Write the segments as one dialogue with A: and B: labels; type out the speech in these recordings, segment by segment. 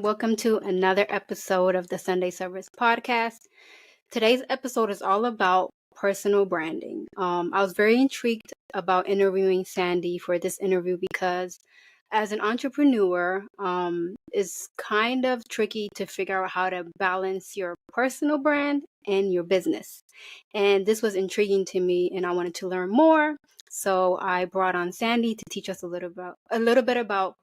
A: Welcome to another episode of the Sunday Service Podcast. Today's episode is all about personal branding. I was very intrigued about interviewing Sandie for this interview because as an entrepreneur, it's kind of tricky to figure out how to balance your personal brand and your business. And this was intriguing to me, and I wanted to learn more. So I brought on Sandie to teach us a little bit about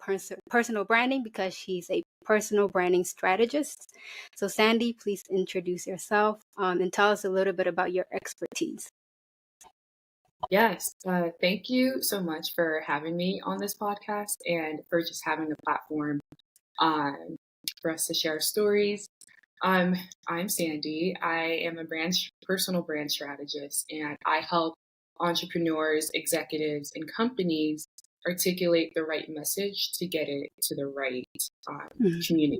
A: personal branding because she's a personal branding strategist. So Sandie, please introduce yourself and tell us a little bit about your expertise.
B: Yes, thank you so much for having me on this podcast and for just having a platform um, for us to share stories. I'm Sandie. I am a personal brand strategist, and I help entrepreneurs, executives, and companies articulate the right message to get it to the right community.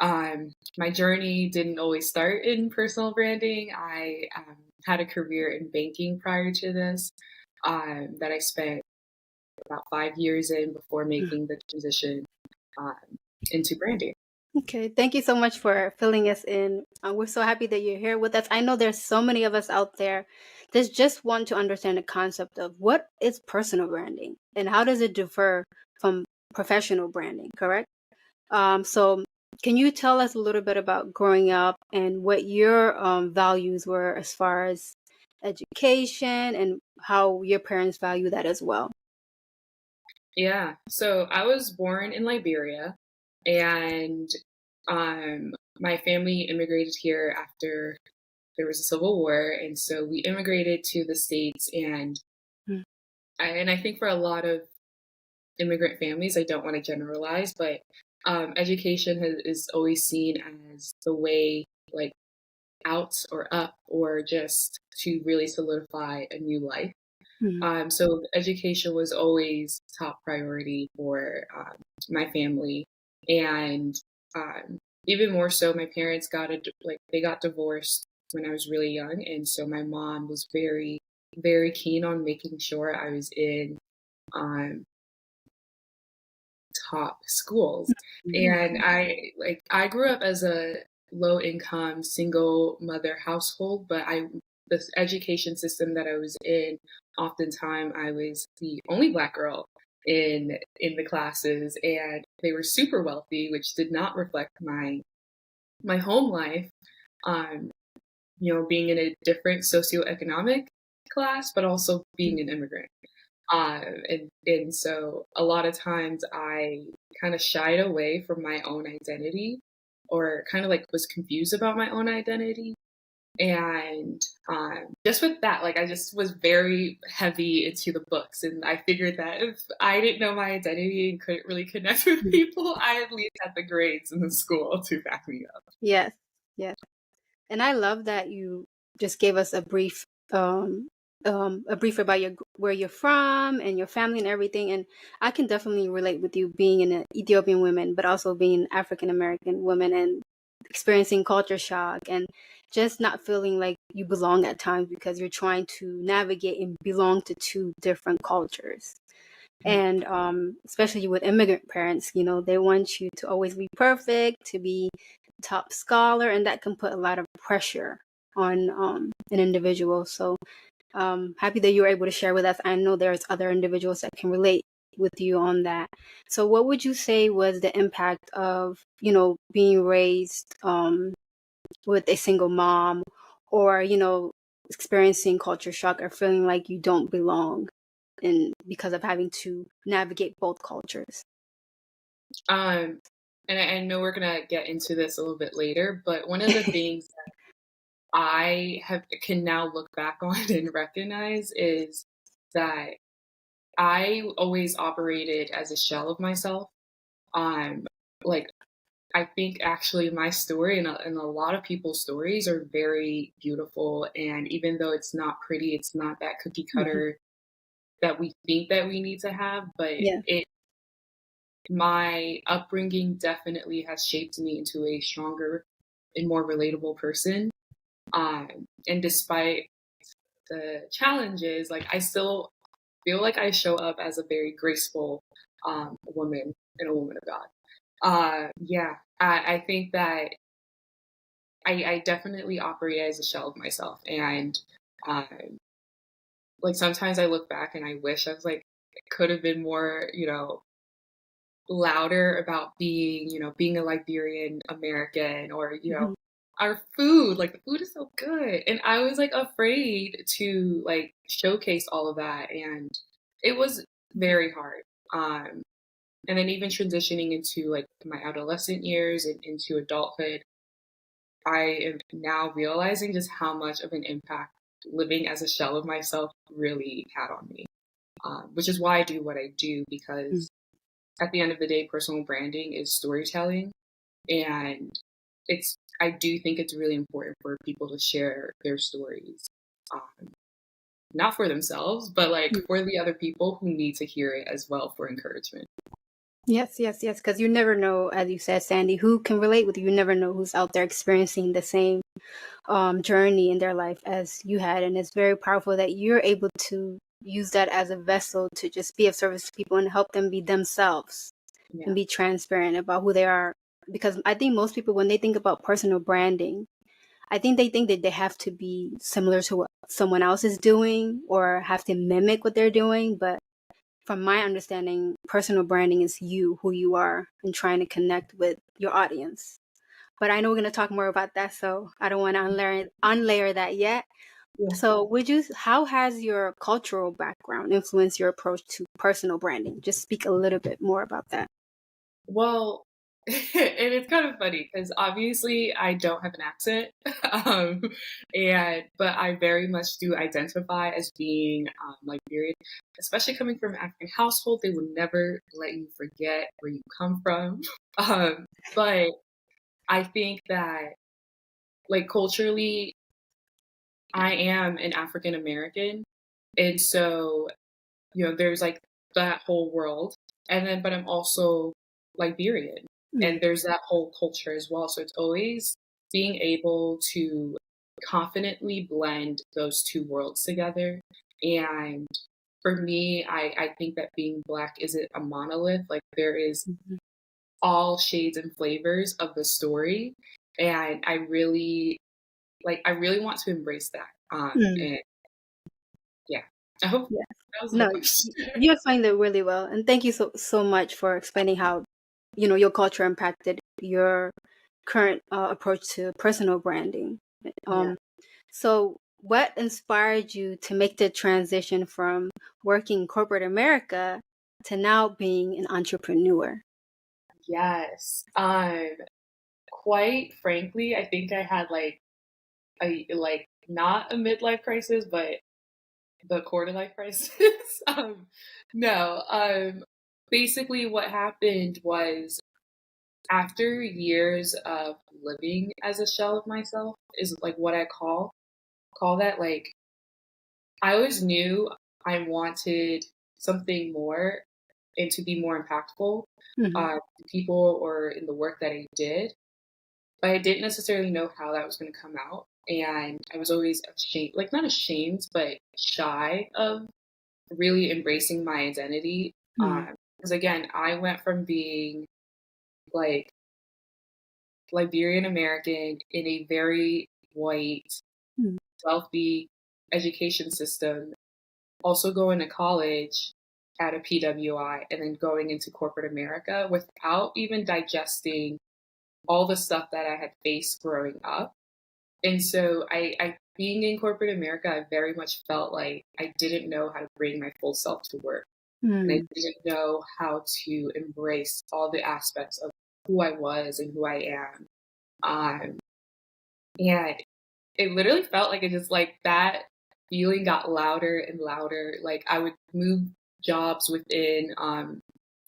B: My journey didn't always start in personal branding. I had a career in banking prior to this that I spent about 5 years in before making the transition um, into branding.
A: Okay, thank you so much for filling us in. We're so happy that you're here with us. I know there's so many of us out there that just want to understand the concept of what is personal branding and how does it differ from professional branding, correct? So can you tell us a little bit about growing up and what your values were as far as education and how your parents value that as well?
B: Yeah, so I was born in Liberia, and my family immigrated here after there was a civil war, and so we immigrated to the States, and
A: Mm.
B: I think for a lot of immigrant families, I don't want to generalize, but education is always seen as the way, like, out or up, or just to really solidify a new life.
A: Mhm.
B: So education was always top priority for my family, and um, even more so, my parents they got divorced when I was really young, and so my mom was very, very keen on making sure I was in um, top schools. And I grew up as a low income single mother household, but the education system that I was in, oftentimes I was the only Black girl in the classes, and they were super wealthy, which did not reflect my home life. Um, being in a different socioeconomic class, but also being an immigrant. And so a lot of times I kind of shied away from my own identity, or kind of like was confused about my own identity. And just with that, like, I just was very heavy into the books. And I figured that if I didn't know my identity and couldn't really connect with people, I at least had the grades in the school to back me up.
A: Yes, yes. And I love that you just gave us a brief about where you're from and your family and everything. And I can definitely relate with you being an Ethiopian woman, but also being an African American woman and experiencing culture shock and just not feeling like you belong at times because you're trying to navigate and belong to two different cultures. And especially with immigrant parents, they want you to always be perfect, to be top scholar, and that can put a lot of pressure on an individual. So happy that you were able to share with us. I know there's other individuals that can relate with you on that. So what would you say was the impact of, being raised with a single mom, or, experiencing culture shock or feeling like you don't belong because of having to navigate both cultures?
B: Um, and I know we're gonna get into this a little bit later, but one of the things can now look back on and recognize is that I always operated as a shell of myself. Like, I think actually my story and a lot of people's stories are very beautiful. And even though it's not pretty, it's not that cookie
A: Mhm.
B: cutter that we think that we need to have, but
A: Yeah.
B: my upbringing definitely has shaped me into a stronger and more relatable person. And despite the challenges, like, I still feel like I show up as a very graceful woman and a woman of God. Yeah, I think that I definitely operate as a shell of myself, and um, like sometimes I look back and I wish I was like could have been more, louder about being, being a Liberian American, or
A: Mhm.
B: our food. Like the food is so good, and I was like afraid to like showcase all of that, and it was very hard. Um, and then even transitioning into like my adolescent years and into adulthood, I am now realizing just how much of an impact living as a shell of myself really had on me. Which is why I do what I do,
A: Mm.
B: because at the end of the day, personal branding is storytelling. And I do think it's really important for people to share their stories, um, not for themselves, but like
A: Mm.
B: for the other people who need to hear it as well for encouragement.
A: Yes, yes, yes. Because you never know, as you said, Sandy, who can relate with you. You never know who's out there experiencing the same journey in their life as you had. And it's very powerful that you're able to use that as a vessel to just be of service to people and help them be themselves and
B: Yeah.
A: be transparent about who they are. Because I think most people, when they think about personal branding, I think they think that they have to be similar to what someone else is doing or have to mimic what they're doing. But from my understanding, personal branding is you, who you are, and trying to connect with your audience. But I know we're going to talk more about that, so I don't want to unlayer that yet.
B: Yeah.
A: So, how has your cultural background influenced your approach to personal branding? Just speak a little bit more about that.
B: Well, and it's kind of funny because obviously I don't have an accent, um, but I very much do identify as being Liberian, especially coming from an African household. They would never let you forget where you come from. But I think that like culturally, I am an African American, and so there's like that whole world. And then, but I'm also Liberian,
A: Mm,
B: and there's that whole culture as well. So it's always being able to confidently blend those two worlds together. And for me, I think that being Black isn't a monolith. Like there is
A: mhm.
B: all shades and flavors of the story. And I really want to embrace that.
A: Mm,
B: And yeah, I hope
A: yeah.
B: that was the
A: No,
B: question.
A: you explained it really well, and thank you so much for explaining how your culture impacted your current approach to personal branding.
B: Yeah.
A: Um, so, what inspired you to make the transition from working corporate America to now being an entrepreneur?
B: Yes. Quite frankly, I think I had like a not a midlife crisis, but the quarter life crisis. No. Basically what happened was after years of living as a shell of myself is like what I call that. Like I always knew I wanted something more and to be more impactful
A: Hmm.
B: to people or in the work that I did. But I didn't necessarily know how that was going to come out. And I was always ashamed, like not ashamed, but shy of really embracing my identity.
A: Mm,
B: Because again, I went from being like Liberian American in a very white,
A: mm,
B: wealthy education system, also going to college at a PWI, and then going into corporate America without even digesting all the stuff that I had faced growing up. And so I being in corporate America, I very much felt like I didn't know how to bring my full self to work. And I
A: mm,
B: didn't know how to embrace all the aspects of who I was and who I am. Um, and it literally felt like it just like that feeling got louder and louder. Like I would move jobs within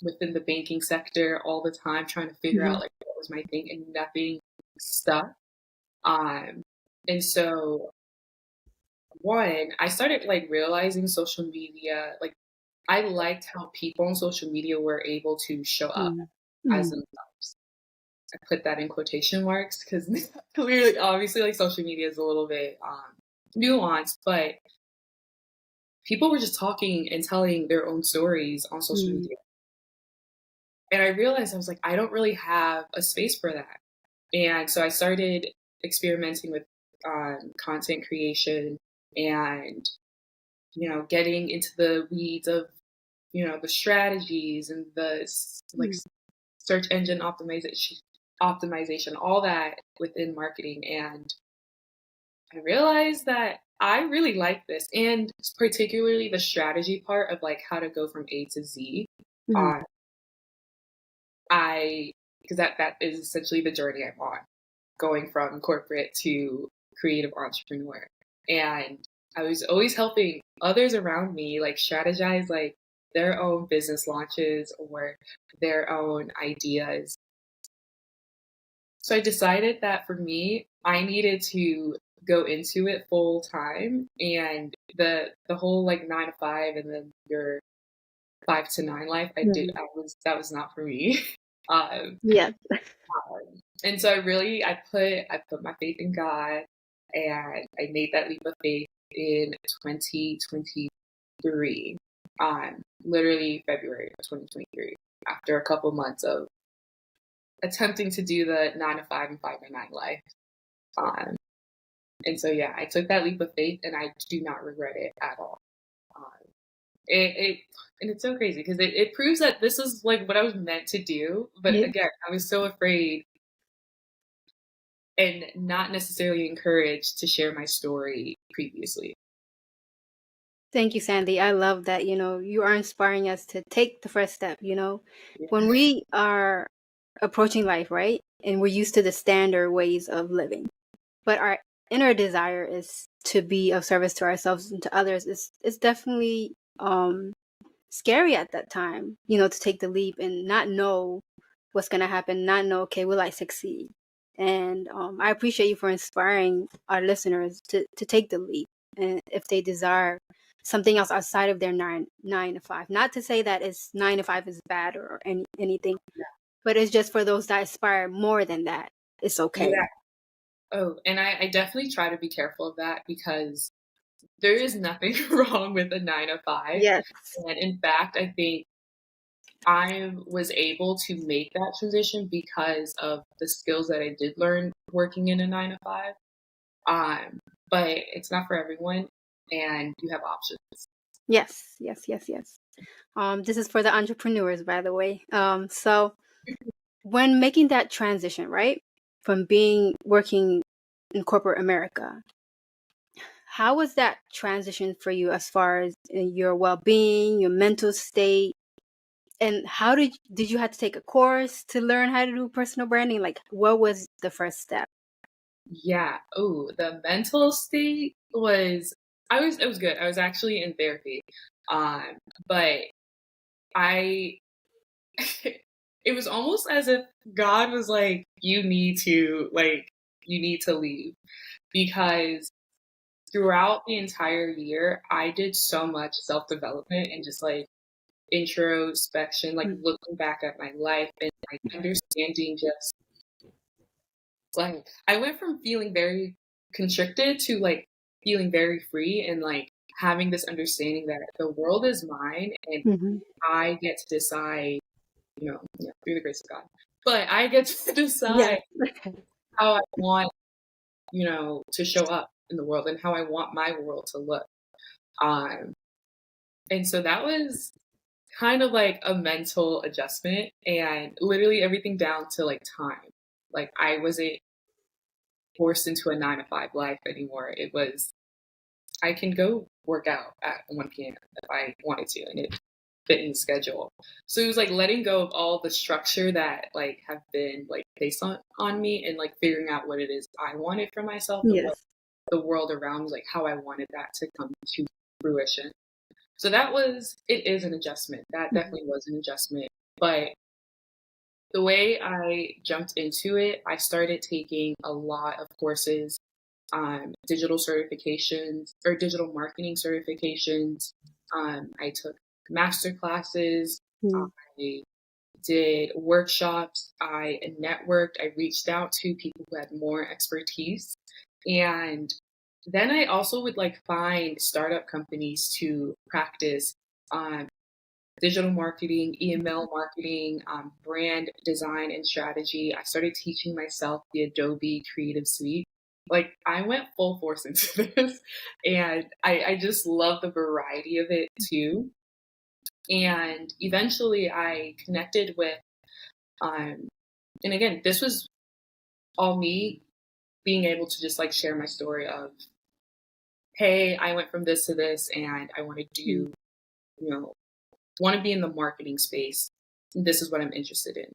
B: the banking sector all the time, trying to figure
A: mhm,
B: out like what was my thing, and nothing stuck. Um, and so one, I started like realizing social media, like I liked how people on social media were able to show up
A: mm,
B: as
A: mm,
B: themselves. I put that in quotation marks because clearly, obviously, like social media is a little bit nuanced, but people were just talking and telling their own stories on social
A: mm,
B: media. And I realized, I was like, I don't really have a space for that. And so I started experimenting with content creation and, getting into the weeds of, the strategies and the like
A: Mm.
B: search engine optimization, all that within marketing. And I realized that I really like this, and particularly the strategy part of like how to go from A to Z.
A: Mhm.
B: Uh, I because that is essentially the journey I'm on, going from corporate to creative entrepreneur. And I was always helping others around me like strategize like their own business launches or their own ideas. So I decided that for me, I needed to go into it full time, and the whole like 9 to 5 and then your 5 to 9 life,
A: Mhm.
B: that was not for me. um,
A: Yes.
B: and so I put my faith in God, and I made that leap of faith in 2023, literally February of 2023, after a couple months of attempting to do the 9 to 5 and 5 to 9 life. Um, and so, yeah, I took that leap of faith, and I do not regret it at all. Um, it and it's so crazy because it proves that this is like what I was meant to do. But
A: Yeah.
B: again, I was so afraid and not necessarily encouraged to share my story previously.
A: Thank you, Sandy. I love that, you are inspiring us to take the first step,
B: Yeah.
A: When we are approaching life, right? And we're used to the standard ways of living, but our inner desire is to be of service to ourselves and to others. It's definitely scary at that time, to take the leap and not know what's going to happen, not know, okay, will I succeed? And I appreciate you for inspiring our listeners to take the leap. And if they desire something else outside of their nine to five, not to say that it's 9 to 5 is bad or anything, but it's just for those that aspire more than that. It's okay.
B: Yeah. Oh, and I definitely try to be careful of that because there is nothing wrong with a 9 to 5.
A: Yes.
B: And in fact, I think I was able to make that transition because of the skills that I did learn working in a 9 to 5. Um, but it's not for everyone, and you have options.
A: Yes. Yes. Yes. Yes. This is for the entrepreneurs, by the way. So when making that transition, right, from being working in corporate America, how was that transition for you as far as your well-being, your mental state, and how did you have to take a course to learn how to do personal branding? Like, what was the first step?
B: Yeah. Oh, the mental state was it was good. I was actually in therapy. Um, but I it was almost as if God was like, you need to leave because throughout the entire year, I did so much self-development and just like introspection, like
A: Mm.
B: looking back at my life and like understanding just like I went from feeling very constricted to like feeling very free and like having this understanding that the world is mine and
A: Mhm.
B: I get to decide, through the grace of God. But I get to
A: Yes.
B: decide how I want, to show up in the world and how I want my world to look. Um, and so that was kind of like a mental adjustment and literally everything down to like time. Like I wasn't forced into a 9 to 5 life anymore. It was, I can go work out at 1 p.m. if I wanted to, and it fit in the schedule. So it was like letting go of all the structure that like have been like based on me and like figuring out what it is I wanted for myself and what
A: Yes.
B: the world around me, like how I wanted that to come to fruition. So it is an adjustment. That
A: Mhm.
B: definitely was an adjustment. But the way I jumped into it, I started taking a lot of courses, digital certifications or digital marketing certifications. I took master classes.
A: Mhm.
B: I did workshops. I networked. I reached out to people who had more expertise. And then I also would like find startup companies to practice um, digital marketing, email marketing, brand design and strategy. I started teaching myself the Adobe Creative Suite. Like I went full force into this, and I just love the variety of it too. And eventually I connected with, and again, this was all me being able to just like share my story of, hey, I went from this to this and I want to do, want to be in the marketing space. This is what I'm interested in.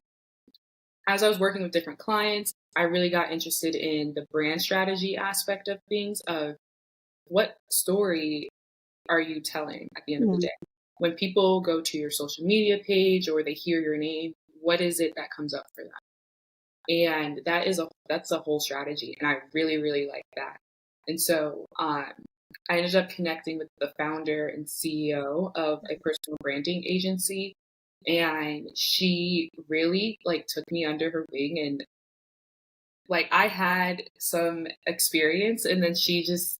B: As I was working with different clients, I really got interested in the brand strategy aspect of things, of what story are you telling at the end of the day? When people go to your social media page or they hear your name, what is it that comes up for them? And that's a whole strategy. And I really, really like that. And so I ended up connecting with the founder and CEO of a personal branding agency. And she really like took me under her wing, and like I had some experience, and then she just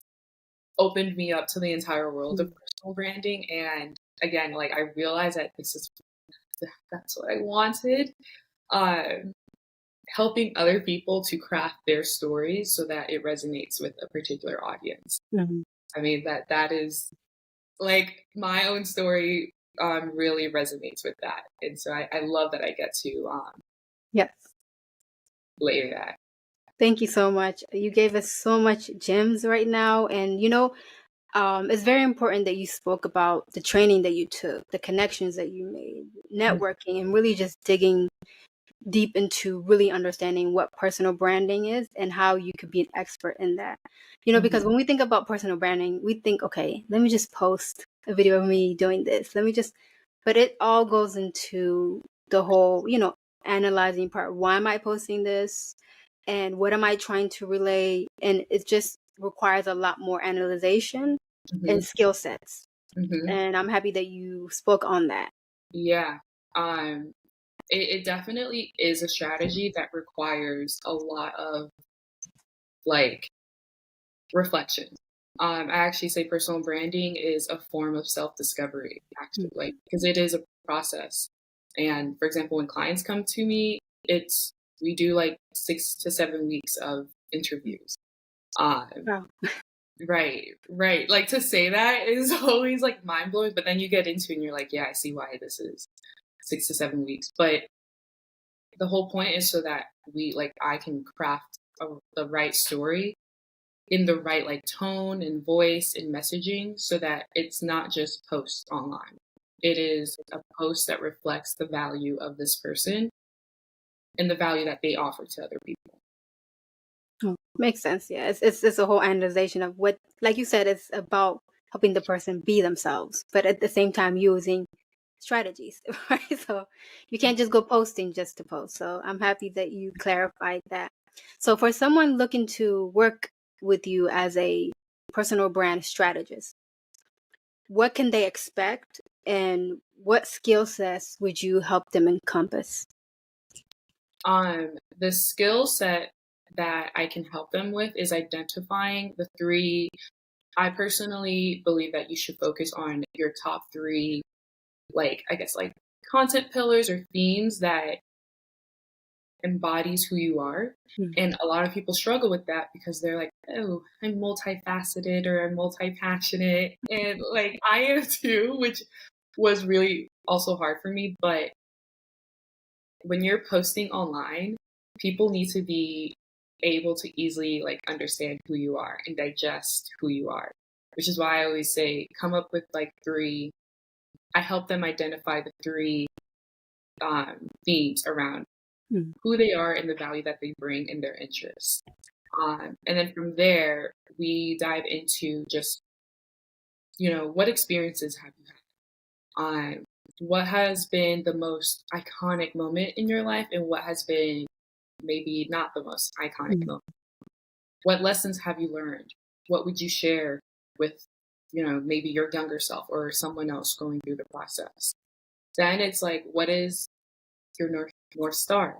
B: opened me up to the entire world of personal branding. And again, like I realized that that's what I wanted. Helping other people to craft their stories so that it resonates with a particular audience. I mean, that is like my own story really resonates with that. And so I love that I get to
A: Yes.
B: layer that.
A: Thank you so much. You gave us so much gems right now. And, it's very important that you spoke about the training that you took, the connections that you made, networking, and really just digging deep into really understanding what personal branding is and how you could be an expert in that. Because when we think about personal branding, we think, okay, let me just post a video of me doing this. But it all goes into the whole, analyzing part. Why am I posting this? And what am I trying to relay? And it just requires a lot more analyzation and skill sets. And I'm happy that you spoke on that.
B: Yeah. It definitely is a strategy that requires a lot of like reflection. I actually say personal branding is a form of self-discovery, actually, like because it is a process. And for example, when clients come to me, we do like 6 to 7 weeks of interviews.
A: Wow.
B: Right. Like to say that is always like mind blowing, but then you get into it and you're like, yeah, I see why this is 6 to 7 weeks. But the whole point is so that I can craft the right story in the right like tone and voice and messaging so that it's not just posts online. It is a post that reflects the value of this person and the value that they offer to other people.
A: Makes sense. Yeah, it's a whole analyzation of what, like you said, it's about helping the person be themselves, but at the same time using strategies, right? So you can't just go posting just to post. So I'm happy that you clarified that. So for someone looking to work with you as a personal brand strategist, what can they expect, and what skill sets would you help them encompass?
B: The skill set that I can help them with is identifying the three. I personally believe that you should focus on your top three, like, I guess, like content pillars or themes that embodies who you are. And a lot of people struggle with that because they're like, oh, I'm multifaceted or I'm multi-passionate. And like I am too, which was really also hard for me. But when you're posting online, people need to be able to easily like understand who you are and digest who you are, which is why I always say come up with like three. I help them identify the three themes around who they are and the value that they bring in their interests. And then from there, we dive into just, what experiences have you had? What has been the most iconic moment in your life and what has been maybe not the most iconic moment? What lessons have you learned? What would you share with, maybe your younger self or someone else going through the process? Then it's like, what is your North Star?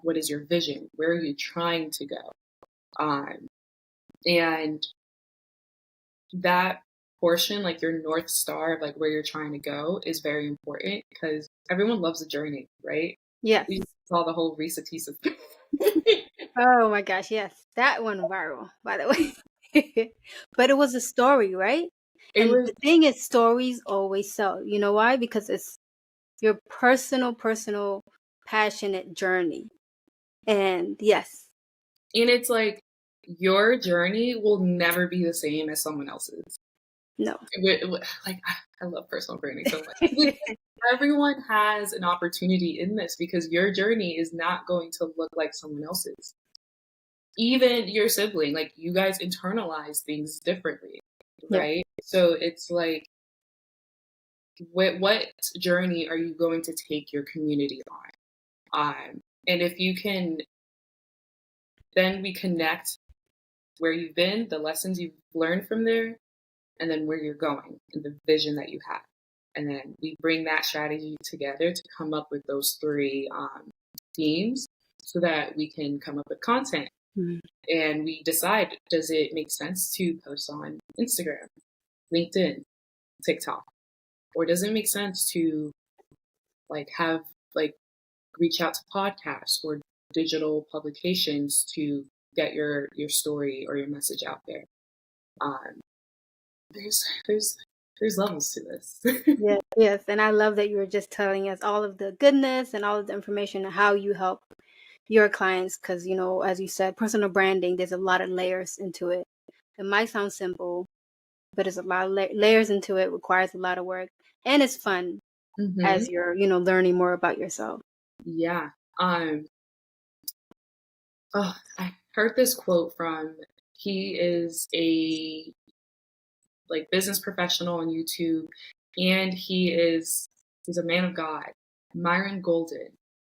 B: What is your vision? Where are you trying to go? And that portion, like your North Star of like where you're trying to go is very important because everyone loves a journey, right?
A: Yes.
B: We saw the whole Risa Tisa.
A: Oh my gosh, yes. That went viral, by the way. But it was a story, right?
B: It
A: And
B: was,
A: the thing is, stories always sell. You know why? Because it's your personal, passionate journey. And yes,
B: and it's like your journey will never be the same as someone else's.
A: no.
B: Like I love personal branding so much. Like, everyone has an opportunity in this because your journey is not going to look like someone else's. Even your sibling, like you guys internalize things differently,
A: Yeah.
B: right? So it's like, what journey are you going to take your community on? And if you can, then we connect where you've been, the lessons you've learned from there, and then where you're going and the vision that you have. And then we bring that strategy together to come up with those three themes so that we can come up with content.
A: Mhm.
B: And we decide, does it make sense to post on Instagram, LinkedIn, TikTok? Or does it make sense to like have like reach out to podcasts or digital publications to get your story or your message out there? Um, there's levels to this.
A: Yes, yes. And I love that you were just telling us all of the goodness and all of the information and how you help your clients. Because, as you said, personal branding, there's a lot of layers into it. It might sound simple, but there's a lot of layers into it, requires a lot of work. And it's fun
B: hmm
A: as you're, learning more about yourself.
B: Yeah. I heard this quote from, he is a like business professional on YouTube, and he's a man of God, Myron Golden.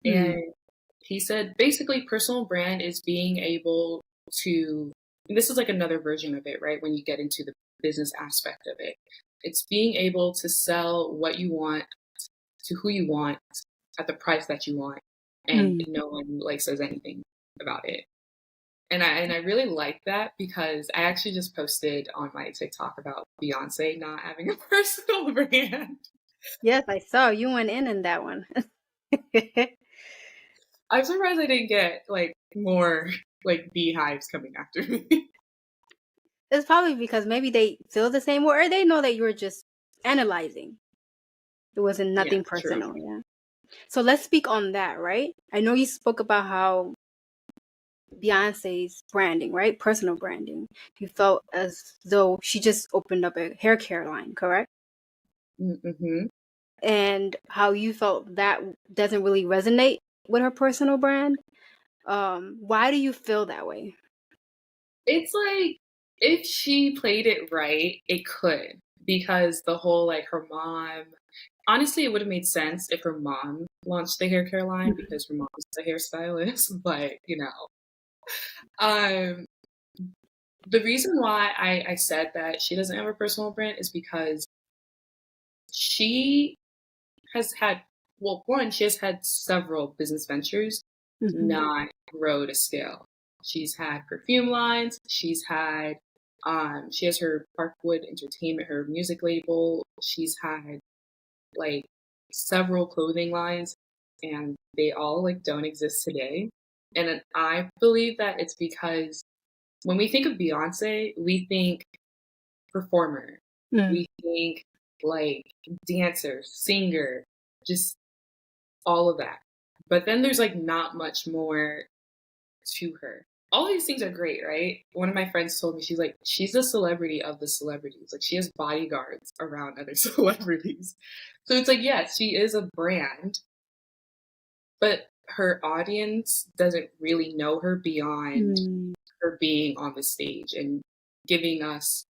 A: Mm.
B: And he said basically personal brand is being able to, and this is like another version of it, right? When you get into the business aspect of it, it's being able to sell what you want to who you want at the price that you want, and
A: Mm.
B: no one like says anything about it. And I really like that because I actually just posted on my TikTok about Beyonce not having a personal brand.
A: Yes, I saw you went in that one.
B: I'm surprised I didn't get like more like beehives coming after me.
A: It's probably because maybe they feel the same way, or they know that you were just analyzing. It wasn't
B: Yeah,
A: nothing
B: true.
A: personal. Yeah. So let's speak on that, right? I know you spoke about how Beyonce's branding, right? Personal branding. You felt as though she just opened up a hair care line, correct?
B: Mm-hmm.
A: And how you felt that doesn't really resonate with her personal brand. Why do you feel that way?
B: It's like if she played it right, it could because the whole like her mom. Honestly, it would have made sense if her mom launched the hair care line
A: Mhm.
B: because her mom is a hairstylist. But um, the reason why I said that she doesn't have a personal brand is because she has had, well, one, she has had several business ventures
A: Mhm.
B: not grow to scale. She's had perfume lines. She has her Parkwood Entertainment, her music label. She's had like several clothing lines, and they all like don't exist today. And I believe that it's because when we think of Beyonce, we think performer.
A: Mm.
B: We think like dancer, singer, just all of that. But then there's like not much more to her. All these things are great, right? One of my friends told me, she's like, she's a celebrity of the celebrities. Like she has bodyguards around other celebrities. So it's like, yes, she is a brand, but her audience doesn't really know her beyond
A: Mm.
B: her being on the stage and giving us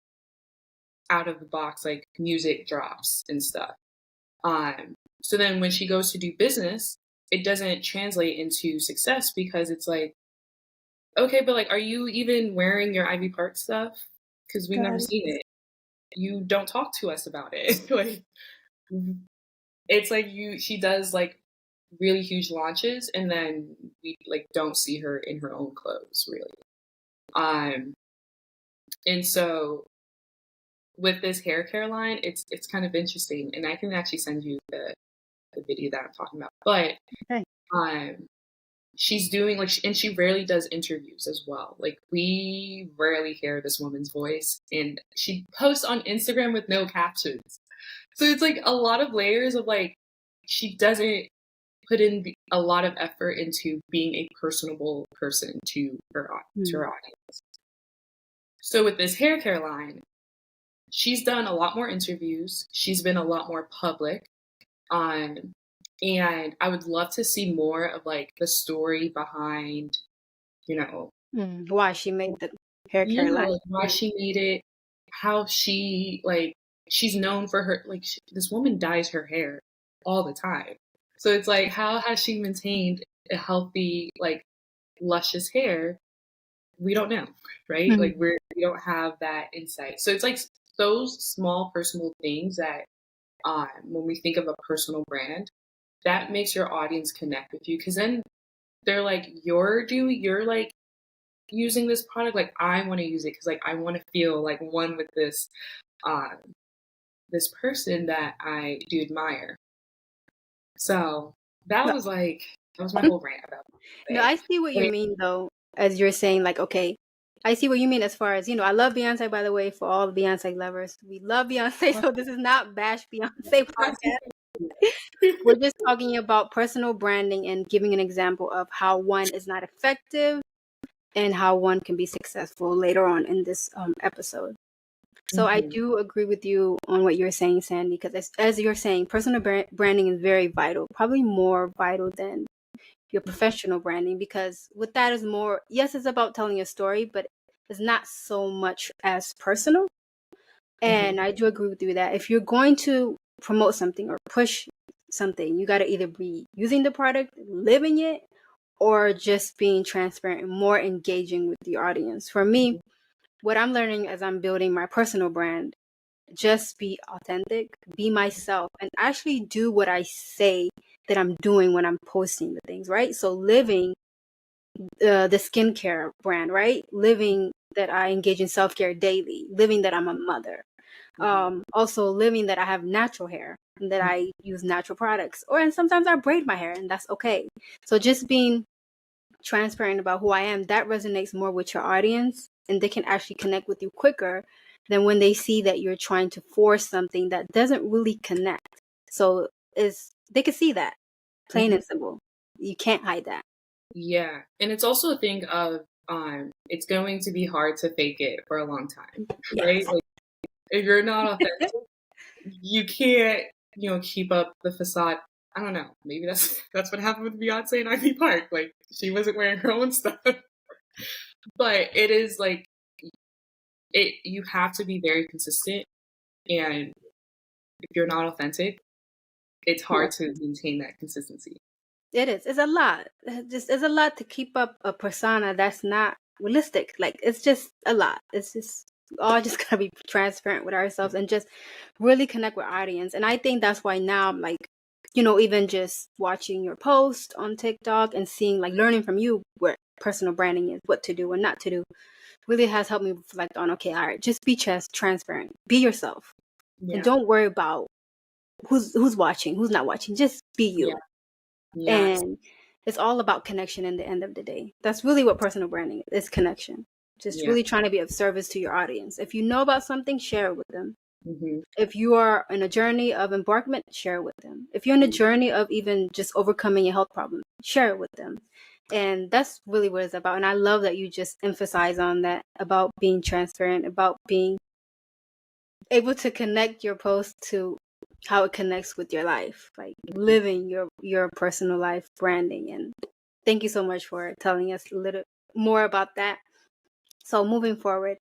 B: out of the box like music drops and stuff. So then when she goes to do business, it doesn't translate into success because it's like, okay, but like, are you even wearing your Ivy Park stuff? Because we've never
A: Got it.
B: seen it. You don't talk to us about it. Like, it's like she does like really huge launches, and then we like don't see her in her own clothes really. Um, and so with this hair care line, it's kind of interesting, and I can actually send you the video that I'm talking about. But
A: Okay.
B: she's doing like, and she rarely does interviews as well. Like we rarely hear this woman's voice, and she posts on Instagram with no captions. So it's like a lot of layers of like, she doesn't put in a lot of effort into being a personable person to her audience. So with this hair care line, she's done a lot more interviews. She's been a lot more public. Um, and I would love to see more of like the story behind, you know,
A: Why she made the hair
B: yeah,
A: care line.
B: like why she made it, how she like, she's known for her, like this woman dyes her hair all the time. So it's like, how has she maintained a healthy, like luscious hair? We don't know, right? Like
A: Mm.
B: we don't have that insight. So it's like those small personal things that, when we think of a personal brand, that makes your audience connect with you, because then they're like, you're like using this product, like I want to use it because like I want to feel like one with um this person that I do admire. So
A: No,
B: that was my whole rant about
A: no,
B: it.
A: I see what
B: But
A: you mean though, as you're saying, like, okay, I see what you mean as far as, I love Beyonce, by the way, for all the Beyonce lovers. We love Beyonce, so this is not Bash Beyonce podcast. We're just talking about personal branding and giving an example of how one is not effective and how one can be successful later on in this episode. So I
B: Mhm,
A: do agree with you on what you're saying, Sandy, because as you're saying, personal branding is very vital, probably more vital than your professional branding, because with that is more, yes, it's about telling a story, but it's not so much as personal.
B: mhm,
A: And I do agree with you that if you're going to promote something or push something, you got to either be using the product, living it, or just being transparent and more engaging with the audience. For me, what I'm learning as I'm building my personal brand, just be authentic, be myself, and actually do what I say that I'm doing when I'm posting the things, right? So living the skincare brand, right? Living that I engage in self-care daily, living that I'm a mother.
B: mhm,
A: Also living that I have natural hair and that I use natural products. And sometimes I braid my hair and that's okay. So just being transparent about who I am, that resonates more with your audience and they can actually connect with you quicker than when they see that you're trying to force something that doesn't really connect. So is they can see that, plain
B: mhm.
A: and simple. You can't hide that.
B: Yeah, and it's also a thing of, it's going to be hard to fake it for a long time, right?
A: Yes.
B: Like if you're not authentic, you can't, keep up the facade. I don't know. Maybe that's what happened with Beyonce and Ivy Park. Like she wasn't wearing her own stuff. But it is like, you have to be very consistent, and if you're not authentic, it's
A: Yeah.
B: hard to maintain that consistency.
A: It is. It's a lot. It's a lot to keep up a persona that's not realistic. Like it's just a lot. It's just all just gotta be transparent with ourselves and just really connect with audience. And I think that's why now I'm like, even just watching your post on TikTok and seeing like learning from you what personal branding is, what to do and not to do, really has helped me reflect on, okay, all right, just be transparent. Be yourself. And
B: Yeah.
A: don't worry about who's watching, who's not watching. Just be
B: Yeah.
A: you.
B: Yes.
A: And it's all about connection in the end of the day. That's really what personal branding is connection. Just
B: Yeah.
A: really trying to be of service to your audience. If you know about something, share it with them.
B: Hmm.
A: If you are in a journey of embarkment, share it with them. If you're in a journey of even just overcoming a health problem, share it with them. And that's really what it's about. And I love that you just emphasize on that about being transparent, about being able to connect your post to how it connects with your life, like living your personal life branding. And thank you so much for telling us a little more about that. So moving forward,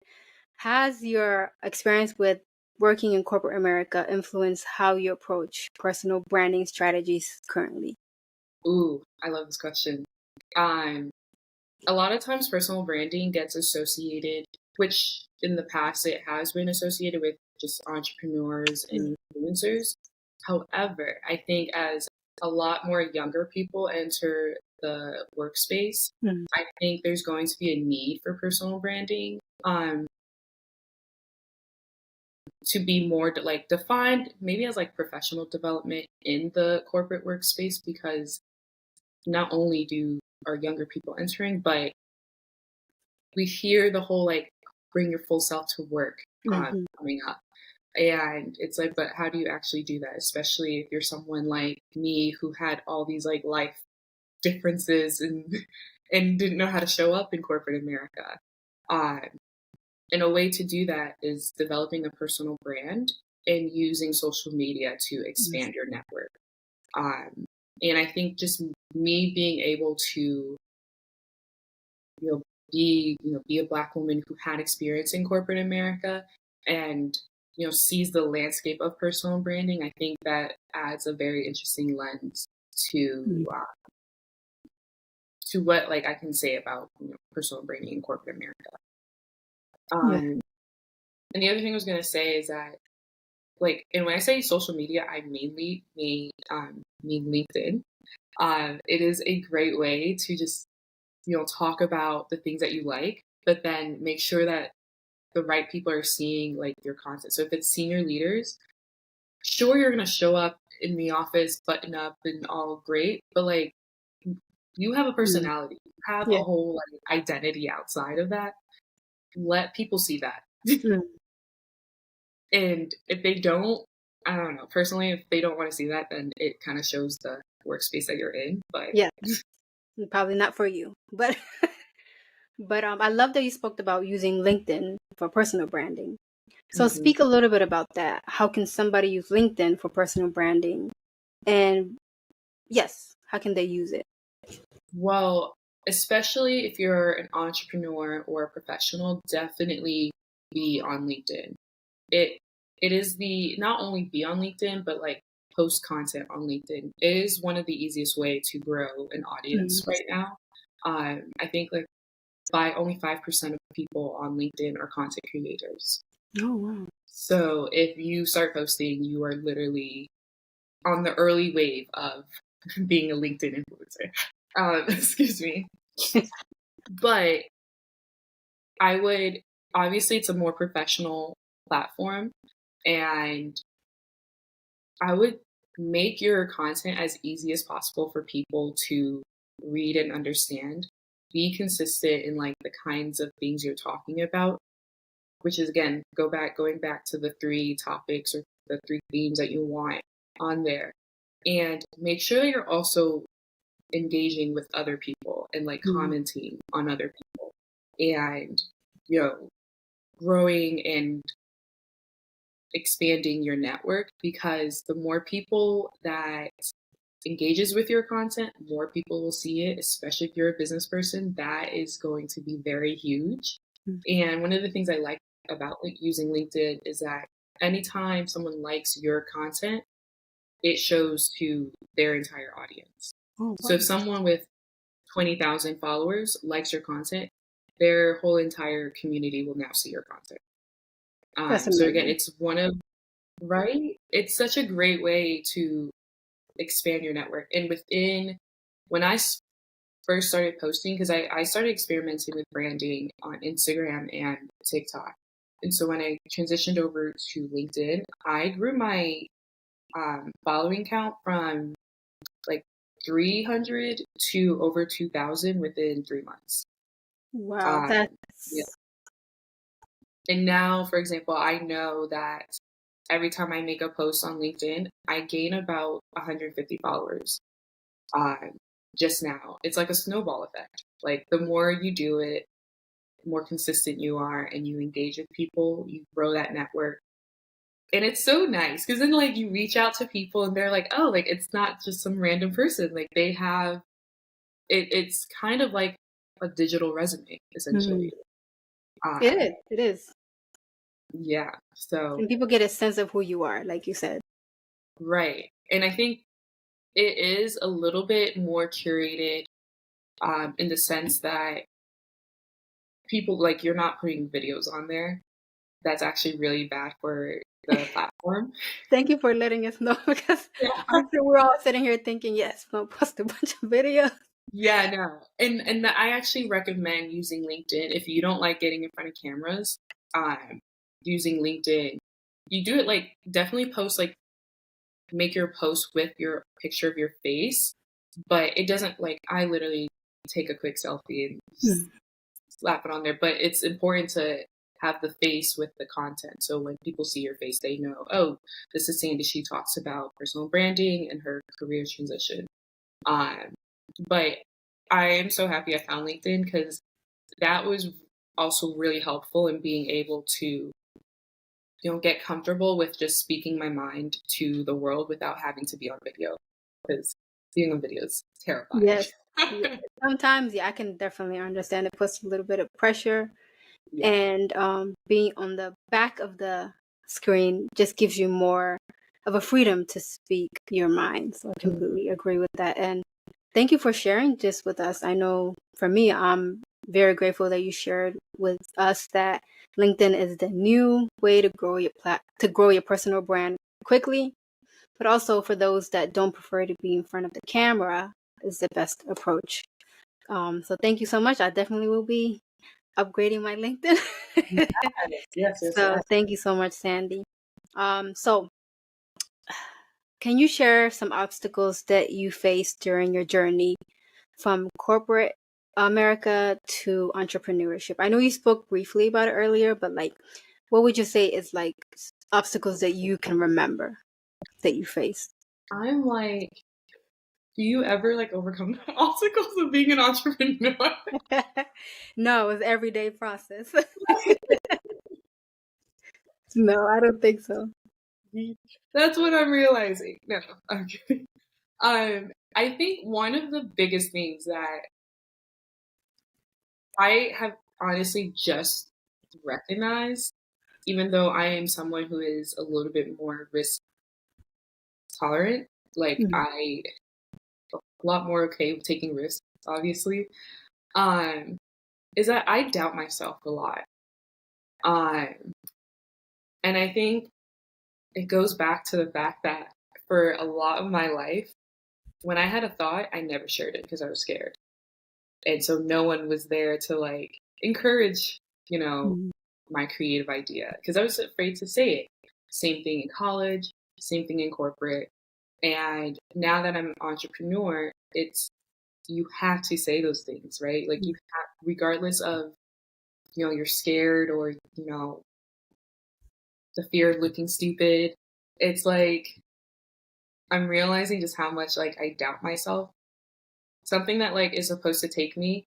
A: has your experience with working in corporate America influenced how you approach personal branding strategies currently?
B: Ooh, I love this question. Um, a lot of times personal branding gets associated, which in the past it has been associated with just entrepreneurs and influencers. However, I think as a lot more younger people enter the workspace,
A: Mm.
B: I think there's going to be a need for personal branding. to be more like defined, maybe as like professional development in the corporate workspace, because not only do our younger people entering, but we hear the whole like bring your full self to work
A: Hmm.
B: coming up. And it's like, but how do you actually do that? Especially if you're someone like me who had all these like life differences and and didn't know how to show up in corporate America. Um, and a way to do that is developing a personal brand and using social media to expand your network. Um, and I think just me being able to, you know, be a Black woman who had experience in corporate America and, sees the landscape of personal branding, I think that adds a very interesting lens to uh, to what like I can say about personal branding in corporate America.
A: Yeah.
B: And the other thing I was gonna say is that like, and when I say social media, I mainly mean LinkedIn. It is a great way to just talk about the things that you like, but then make sure that the right people are seeing like your content. So if it's senior leaders, sure you're gonna show up in the office, button up and all great, but like you have a
A: Mm.
B: personality, you have a
A: Yeah.
B: whole like identity outside of that. Let people see that.
A: Mm.
B: And if they don't, I don't know. Personally, if they don't want to see that, then it kind of shows the workspace that you're in. But
A: Yeah. Probably not for you, but but I love that you spoke about using LinkedIn for personal branding. So
B: mhm.
A: speak a little bit about that. How can somebody use LinkedIn for personal branding? And yes, how can they use it?
B: Well, especially if you're an entrepreneur or a professional, definitely be on LinkedIn. It it is the not only be on LinkedIn, but like post content on LinkedIn. It is one of the easiest way to grow an audience
A: Mm.
B: right now. I think like by only 5% of people on LinkedIn are content creators.
A: Oh, wow.
B: So if you start posting, you are literally on the early wave of being a LinkedIn influencer. Excuse me. But I would obviously it's a more professional platform, and I would make your content as easy as possible for people to read and understand. Be consistent in like the kinds of things you're talking about, which is again going back to the three topics or the three themes that you want on there. And make sure that you're also engaging with other people and like
A: Mm.
B: commenting on other people and you know growing and expanding your network, because the more people that engages with your content, more people will see it, especially if you're a business person. That is going to be very huge.
A: Mm.
B: And one of the things I like about like, using LinkedIn is that anytime someone likes your content, it shows to their entire audience.
A: Oh,
B: So
A: wow.
B: if someone with 20,000 followers likes your content, their whole entire community will now see your content.
A: That's
B: So again,
A: amazing.
B: it's one of right. It's such a great way to expand your network. And when I first started posting, because I started experimenting with branding on Instagram and TikTok. And so when I transitioned over to LinkedIn, I grew my following count from like 300 to over 2,000 within 3 months.
A: Wow,
B: Um, yeah.
A: that's
B: And now, for example, I know that every time I make a post on LinkedIn, I gain about 150 followers. Um, just now, it's like a snowball effect. Like the more you do it, the more consistent you are, and you engage with people, you grow that network. And it's so nice because then, like, you reach out to people, and they're like, "Oh, like it's not just some random person. Like they have it. It's kind of like a digital resume,
A: mm.
B: essentially."
A: It is.
B: Um,
A: It is.
B: yeah. So
A: And people get a sense of who you are, like you said.
B: right, and I think it is a little bit more curated in the sense that people like you're not putting videos on there. That's actually really bad for the platform.
A: Thank you for letting us know because
B: Yeah.
A: I'm sure we're all sitting here thinking, yes, we'll post a bunch of videos.
B: Yeah, no. And I actually recommend using LinkedIn if you don't like getting in front of cameras, using LinkedIn you do it like definitely post like make your post with your picture of your face, but it doesn't like I literally take a quick selfie and just
A: Mm.
B: slap it on there. But it's important to have the face with the content. So when people see your face, they know, oh, this is Sandie. She talks about personal branding and her career transition. Um, but I am so happy I found LinkedIn because that was also really helpful in being able to get comfortable with just speaking my mind to the world without having to be on video because being on video is terrifying.
A: Yes. Yeah. Sometimes, yeah, I can definitely understand it puts a little bit of pressure,
B: Yeah.
A: and being on the back of the screen just gives you more of a freedom to speak your mind. So I completely agree with that. And thank you for sharing this with us. I know for me, I'm very grateful that you shared with us that LinkedIn is the new way to grow your personal brand quickly, but also for those that don't prefer to be in front of the camera is the best approach. So thank you so much. I definitely will be upgrading my LinkedIn.
B: Yes, yes, yes,
A: So
B: yes.
A: thank you so much, Sandie. So can you share some obstacles that you faced during your journey from corporate America to entrepreneurship? I know you spoke briefly about it earlier, but like, what would you say is like obstacles that you can remember that you faced?
B: I'm like, do you ever like overcome the obstacles of being an entrepreneur?
A: No, it's everyday process. No, I don't think so.
B: That's what I'm realizing. No, I'm kidding. I think one of the biggest things that I have honestly just recognized, even though I am someone who is a little bit more risk tolerant, like
A: Mhm.
B: I a lot more okay with taking risks, obviously, um, is that I doubt myself a lot. Um, and I think it goes back to the fact that for a lot of my life, when I had a thought, I never shared it because I was scared. And so no one was there to like encourage, you know,
A: Mhm.
B: my creative idea because I was afraid to say it. Same thing in college, same thing in corporate. And now that I'm an entrepreneur, it's you have to say those things, right? Like you have, regardless of, you're scared or, the fear of looking stupid. It's like I'm realizing just how much like I doubt myself. Something that like is supposed to take me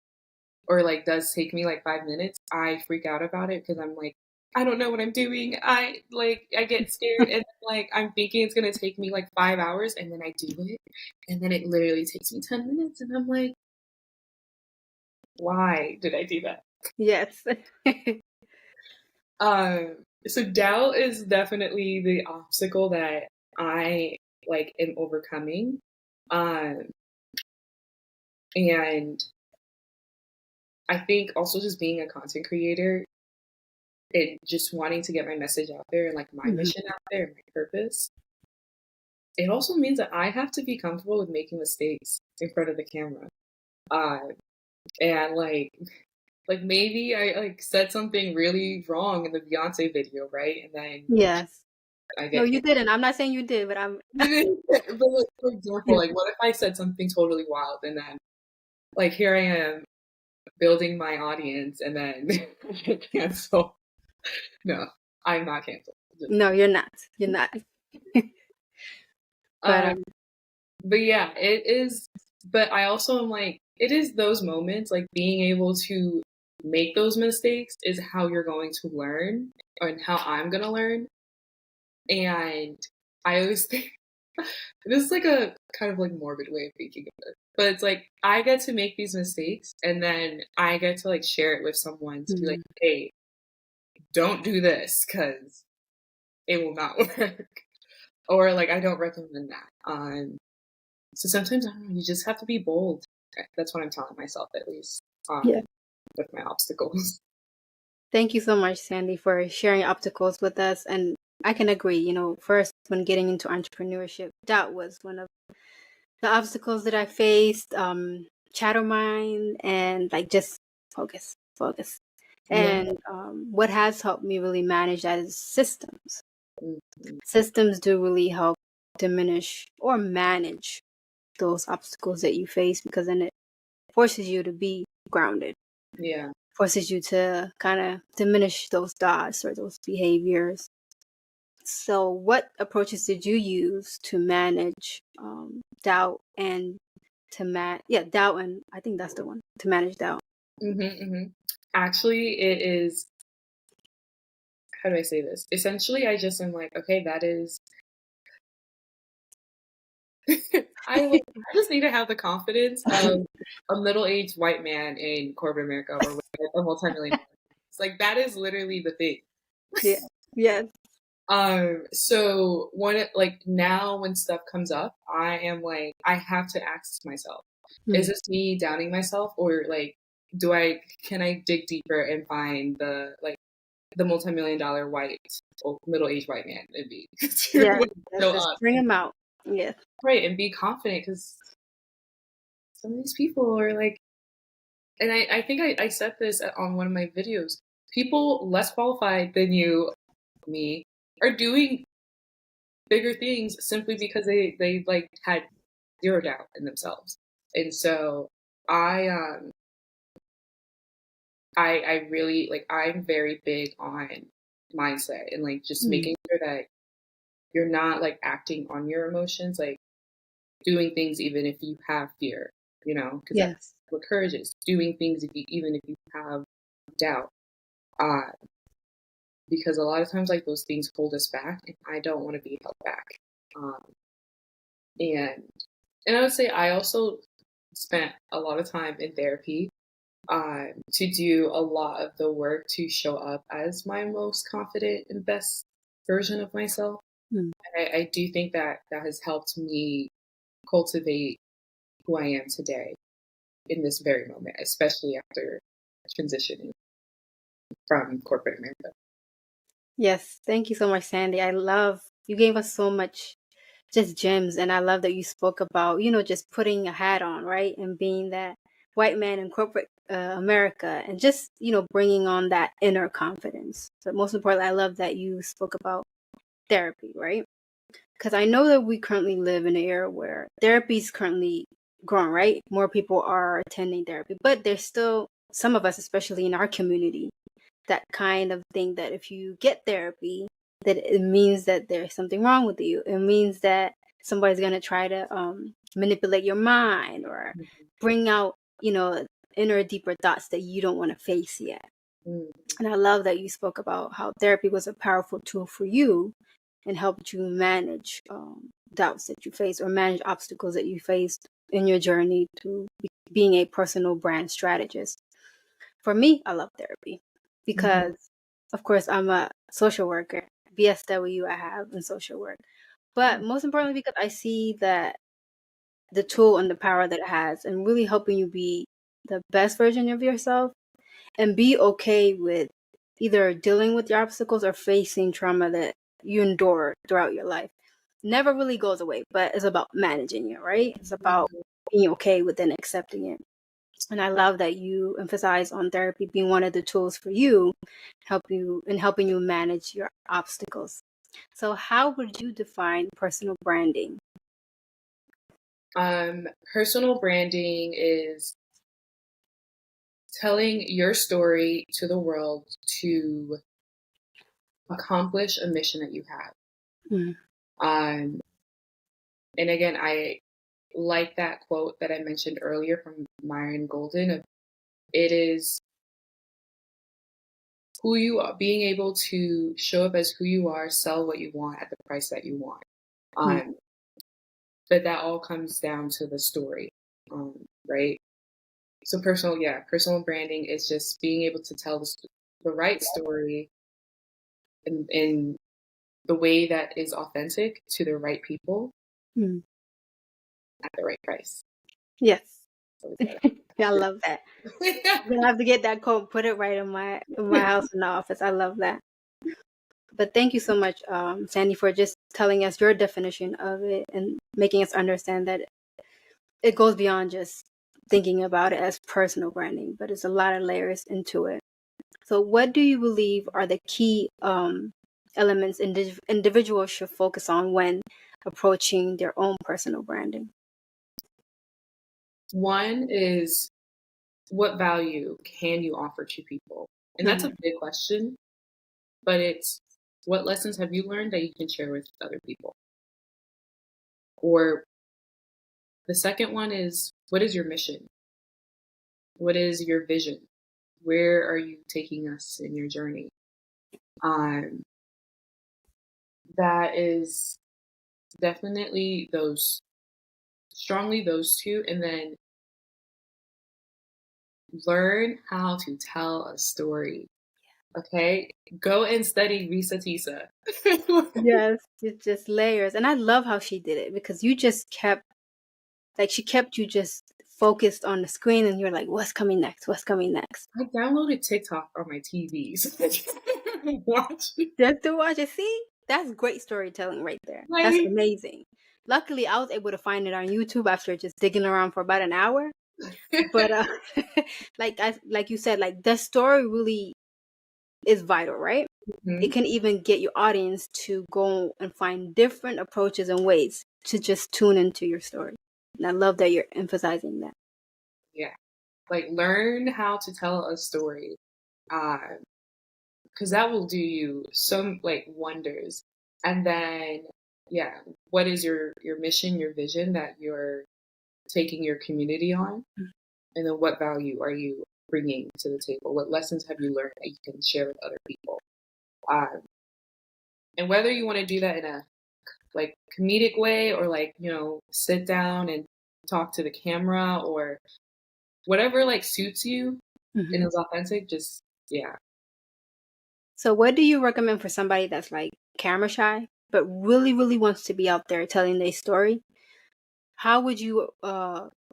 B: or like does take me like 5 minutes, I freak out about it because I'm like, I don't know what I'm doing. I get scared and like I'm thinking it's gonna take me like 5 hours and then I do it and then it literally takes me 10 minutes and I'm like, why did I do that?
A: Yes.
B: So doubt is definitely the obstacle that I like am overcoming. Um, and I think also just being a content creator and just wanting to get my message out there and like my
A: Mhm.
B: mission out there and my purpose, it also means that I have to be comfortable with making mistakes in front of the camera. Uh, and like maybe I like said something really wrong in the Beyonce video, right? And then
A: Yes.
B: I
A: No,
B: get
A: you
B: canceled.
A: didn't. I'm not saying you did, but I'm
B: But like, for example, like what if I said something totally wild and then like here I am building my audience and then I get canceled? No, I'm not canceled. Just,
A: No, you're not. You're not. But
B: um, but yeah, it is. But I also am like, it is those moments, like being able to make those mistakes is how you're going to learn and how I'm going to learn. And I always think this is like a kind of like morbid way of thinking of it. But it's like I get to make these mistakes and then I get to like share it with someone to be like,
A: Mhm.
B: hey, don't do this because it will not work. Or like I don't recommend that. So sometimes I don't know, you just have to be bold. That's what I'm telling myself at least.
A: Yeah.
B: With my obstacles.
A: Thank you so much, Sandy, for sharing obstacles with us. And I can agree, first, when getting into entrepreneurship, that was one of the obstacles that I faced. Chatter mind and like just focus.
B: Yeah.
A: And what has helped me really manage that is systems.
B: Mm-hmm.
A: Systems do really help diminish or manage those obstacles that you face, because then it forces you to be grounded,
B: Yeah.
A: forces you to kind of diminish those thoughts or those behaviors. So, what approaches did you use to manage doubt and doubt, and I think that's the one, to manage doubt.
B: Mm-hmm, mm-hmm. Actually, it is, how do I say this? Essentially, I just am like, okay, that is, I just need to have the confidence of a middle-aged white man in corporate America or with a multi-million. It's like that is literally the thing.
A: Yeah. Yes.
B: So like now when stuff comes up, I am like, I have to ask myself, is
A: Mm.
B: this me doubting myself, or like, can I dig deeper and find the multi-million dollar white, middle-aged white man in me
A: Yeah.
B: to show
A: Just
B: up,
A: bring them out. Yes.
B: right, and be confident, because some of these people are like, and I think I said this on one of my videos, people less qualified than you, me, are doing bigger things simply because they like had zero doubt in themselves. And so I I really like, I'm very big on mindset and like just
A: Mm.
B: making sure that you're not like acting on your emotions, like doing things even if you have fear, because that's
A: Yes.
B: what courage is, doing things even if you have doubt. Uh, because a lot of times like those things hold us back, and I don't want to be held back. Um, and and I would say I also spent a lot of time in therapy, to do a lot of the work to show up as my most confident and best version of myself.
A: Mm.
B: And I do think that that has helped me cultivate who I am today in this very moment, especially after transitioning from corporate America.
A: Yes. Thank you so much, Sandy. I love you gave us so much just gems, and I love that you spoke about, just putting a hat on, right? And being that white man in corporate America, and just, bringing on that inner confidence. But most importantly, I love that you spoke about therapy, right? Because I know that we currently live in an era where therapy is currently growing, right? More people are attending therapy, but there's still some of us, especially in our community, that kind of think that if you get therapy, that it means that there's something wrong with you. It means that somebody's going to try to manipulate your mind or bring out, inner deeper thoughts that you don't want to face yet.
B: Mm-hmm.
A: And I love that you spoke about how therapy was a powerful tool for you and helped you manage doubts that you face or manage obstacles that you faced in your journey to being a personal brand strategist. For me, I love therapy
B: Mm-hmm.
A: because, of course, I'm a social worker, BSW I have in social work. But most importantly, because I see that the tool and the power that it has and really helping you be the best version of yourself and be okay with either dealing with your obstacles or facing trauma that you endure throughout your life. Never really goes away, but it's about managing it, right? It's about being okay with and accepting it. And I love that you emphasize on therapy being one of the tools for you, helping you manage your obstacles. So how would you define personal branding?
B: Personal branding is telling your story to the world to accomplish a mission that you have.
A: Mm.
B: Um, and again, I like that quote that I mentioned earlier from Myron Golden of, it is who you are, being able to show up as who you are, sell what you want at the price that you want.
A: Mm.
B: Um, but that all comes down to the story, right? So personal branding is just being able to tell the right story in the way that is authentic to the right people
A: Mm.
B: at the right price.
A: Yes.
B: So
A: I love that. I'm gonna have to get that quote, put it right in my house in the office. I love that. But thank you so much, Sandy, for just telling us your definition of it and making us understand that it goes beyond just thinking about it as personal branding, but it's a lot of layers into it. So, what do you believe are the key elements individuals should focus on when approaching their own personal branding?
B: One is, what value can you offer to people? And that's a
A: Mhm.
B: big question, but it's, what lessons have you learned that you can share with other people? Or the second one is, what is your mission? What is your vision? Where are you taking us in your journey? Um, that is definitely strongly those two. And then learn how to tell a story. Okay? Go and study Risa Tisa.
A: Yes, it's just layers. And I love how she did it because you just kept, like, she kept you just focused on the screen and you're like, what's coming next? What's coming next?
B: I downloaded TikTok on my TV so I can watch it.
A: Just to watch it. See, that's great storytelling right there. That's
B: Like,
A: amazing. Luckily, I was able to find it on YouTube after just digging around for about an hour. But like you said, like the story really is vital, right? It
B: mhm,
A: can even get your audience to go and find different approaches and ways to just tune into your story. And I love that you're emphasizing that.
B: yeah. Like, learn how to tell a story. Because that will do you some like wonders. And then, yeah, what is your mission, your vision that you're taking your community on? And then what value are you bringing to the table? What lessons have you learned that you can share with other people? Um, and whether you want to do that in a like comedic way, or like, sit down and talk to the camera, or whatever like suits you and
A: Mhm.
B: is authentic, just, yeah.
A: So, what do you recommend for somebody that's like camera shy, but really, really wants to be out there telling their story? How would you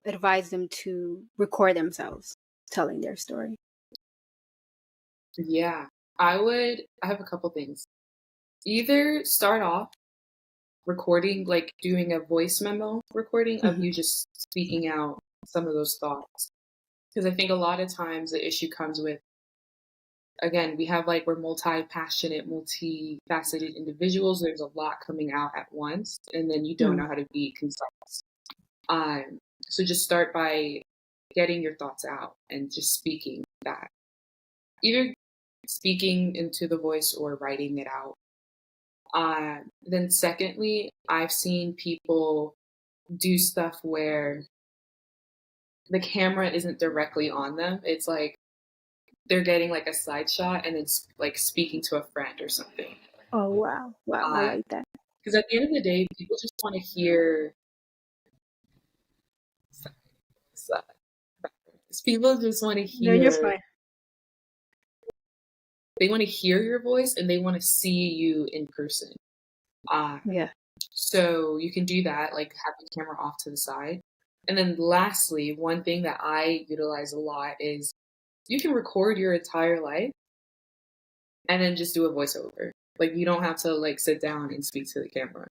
A: advise them to record themselves telling their story?
B: Yeah. I have a couple things. Either start off recording, like doing a voice memo recording of you
A: Mhm.
B: just speaking out some of those thoughts. Because I think a lot of times the issue comes with, again, we're multi-passionate, multifaceted individuals. There's a lot coming out at once, and then you don't know
A: Mhm.
B: how to be concise. Um, so just start by getting your thoughts out and just speaking that. Either speaking into the voice or writing it out. Then secondly, I've seen people do stuff where the camera isn't directly on them. It's like they're getting like a side shot and then like speaking to a friend or something.
A: Oh wow, wow! I like that.
B: Because at the end of the day, people just want to hear. People just want to
A: No, you're
B: hear.
A: fine.
B: They want to hear your voice and they want to see you in person. Uh,
A: Yeah.
B: so you can do that, like have the camera off to the side. And then lastly, one thing that I utilize a lot is you can record your entire life and then just do a voiceover. Like, you don't have to like sit down and speak to the camera.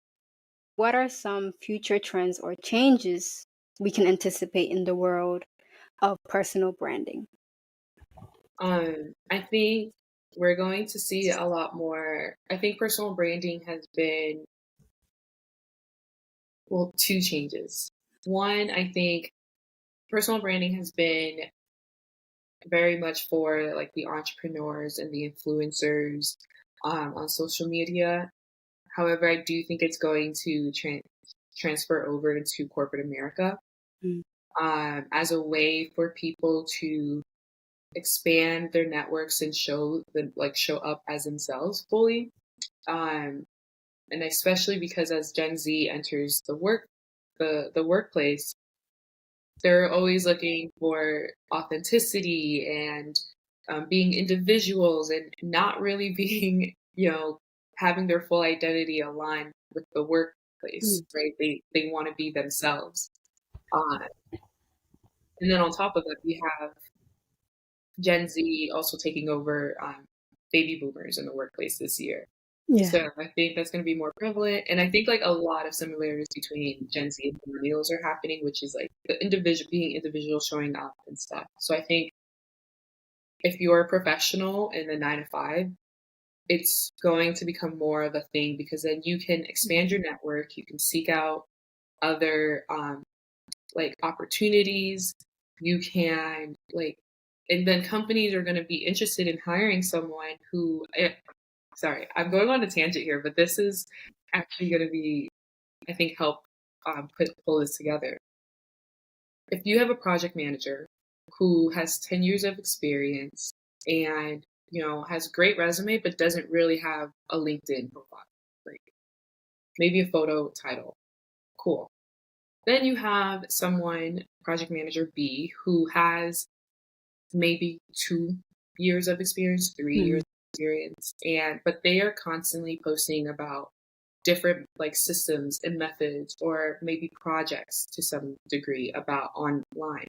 A: What are some future trends or changes we can anticipate in the world of personal branding?
B: I think we're going to see a lot more. I think personal branding has been, well, two changes. One, I think personal branding has been very much for like the entrepreneurs and the influencers on social media. However, I do think it's going to transfer over into corporate America
A: Mm.
B: as a way for people to expand their networks and show up as themselves fully. Um, and especially because as Gen Z enters the workplace, they're always looking for authenticity and being individuals and not really being, having their full identity aligned with the workplace,
A: Mm.
B: right? They want to be themselves. Uh, and then on top of that, we have Gen Z also taking over baby boomers in the workplace this year.
A: Yeah.
B: So I think that's going to be more prevalent. And I think like a lot of similarities between Gen Z and millennials are happening, which is like the being individual, showing up and stuff. So I think if you're a professional in the 9 to 5, it's going to become more of a thing because then you can expand your network, you can seek out other like opportunities, you can like, and then companies are going to be interested in hiring someone who, sorry, I'm going on a tangent here, but this is actually going to be, I think, help pull this together. If you have a project manager who has 10 years of experience and has a great resume but doesn't really have a LinkedIn profile, like maybe a photo title, cool. Then you have someone, project manager B, who has maybe 2 years of experience, 3 years of experience, but they are constantly posting about different like systems and methods or maybe projects to some degree about online.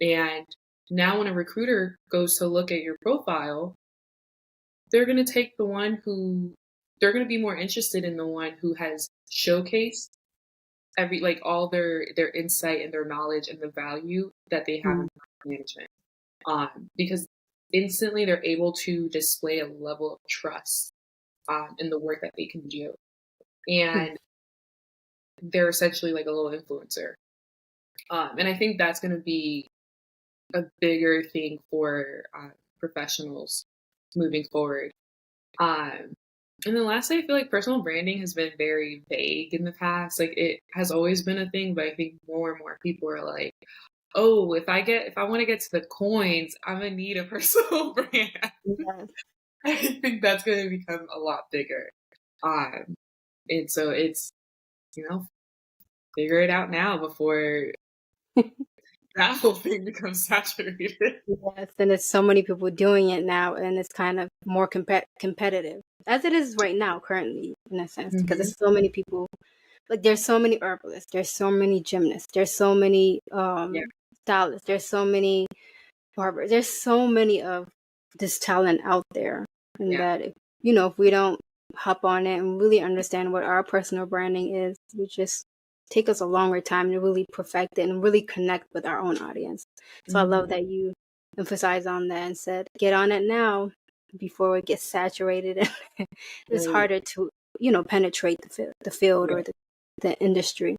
B: And now when a recruiter goes to look at your profile, they're going to take the one who they're going to be more interested in the one who has showcased every like all their insight and their knowledge and the value that they have in management. Because instantly they're able to display a level of trust in the work that they can do. And they're essentially like a little influencer. And I think that's going to be a bigger thing for professionals moving forward. And then lastly, I feel like personal branding has been very vague in the past. Like it has always been a thing, but I think more and more people are like, oh, if I want to get to the coins, I'm gonna need a personal brand. Yes. I think that's gonna become a lot bigger. And so it's, figure it out now before that whole thing becomes saturated.
A: Yes, and there's so many people doing it now, and it's kind of more competitive, as it is right now, currently, in a sense, because there's so many people. Like, there's so many herbalists, there's so many gymnasts, there's so many stylists, there's so many barbers, there's so many of this talent out there, and that if we don't hop on it and really understand what our personal branding is, we just take us a longer time to really perfect it and really connect with our own audience. So I love that you emphasize on that and said, get on it now before it gets saturated and it's harder to, penetrate the field or the industry.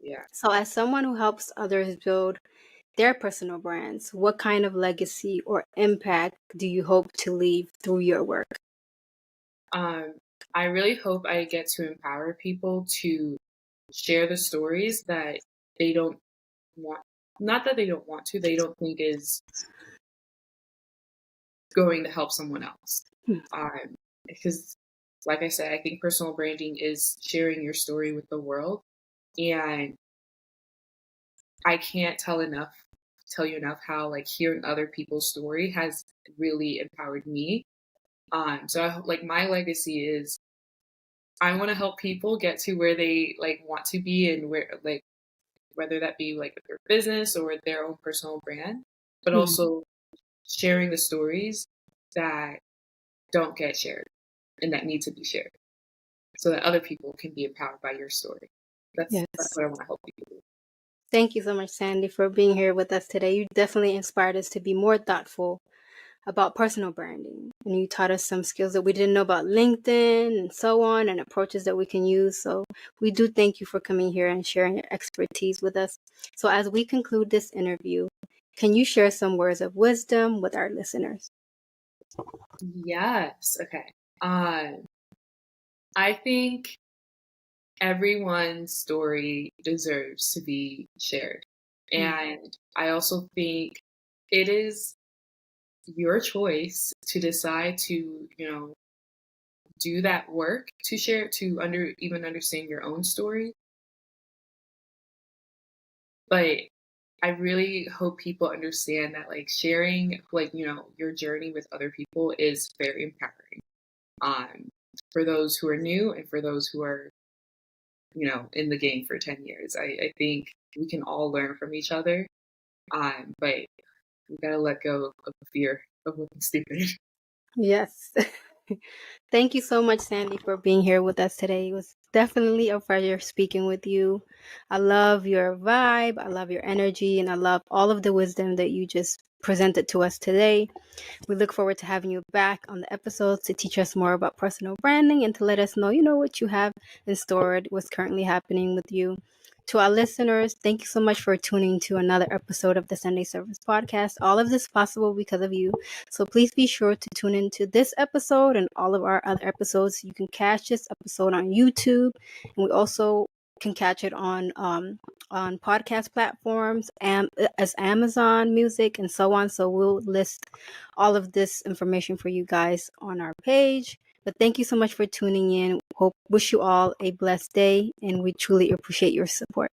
B: Yeah.
A: So as someone who helps others build their personal brands, what kind of legacy or impact do you hope to leave through your work?
B: I really hope I get to empower people to share the stories that they don't want, not that they don't want to, they don't think is going to help someone else. Because, like I said, I think personal branding is sharing your story with the world. And I can't tell you enough how like hearing other people's story has really empowered me. So like my legacy is I want to help people get to where they like want to be and where like whether that be like their business or their own personal brand, but also sharing the stories that don't get shared and that need to be shared so that other people can be empowered by your story. That's what I want to help people do.
A: Thank you so much, Sandie, for being here with us today. You definitely inspired us to be more thoughtful about personal branding. And you taught us some skills that we didn't know about LinkedIn and so on, and approaches that we can use. So we do thank you for coming here and sharing your expertise with us. So as we conclude this interview, can you share some words of wisdom with our listeners?
B: Yes. Okay. I think everyone's story deserves to be shared. And I also think it is your choice to decide to, do that work to share, to even understand your own story. But I really hope people understand that like sharing like, your journey with other people is very empowering. For those who are new and for those who are, in the game for 10 years. I think we can all learn from each other. But we gotta let go of the fear of looking stupid.
A: Yes. Thank you so much, Sandie, for being here with us today. It was definitely a pleasure speaking with you. I love your vibe, I love your energy, and I love all of the wisdom that you just presented to us today. We look forward to having you back on the episodes to teach us more about personal branding and to let us know, what you have in store, what's currently happening with you. To our listeners, thank you so much for tuning to another episode of the Sunday Service Podcast. All of this is possible because of you. So please be sure to tune into this episode and all of our other episodes. You can catch this episode on YouTube, and we also can catch it on podcast platforms and as Amazon Music and so on. So we'll list all of this information for you guys on our page. But thank you so much for tuning in. Wish you all a blessed day, and we truly appreciate your support.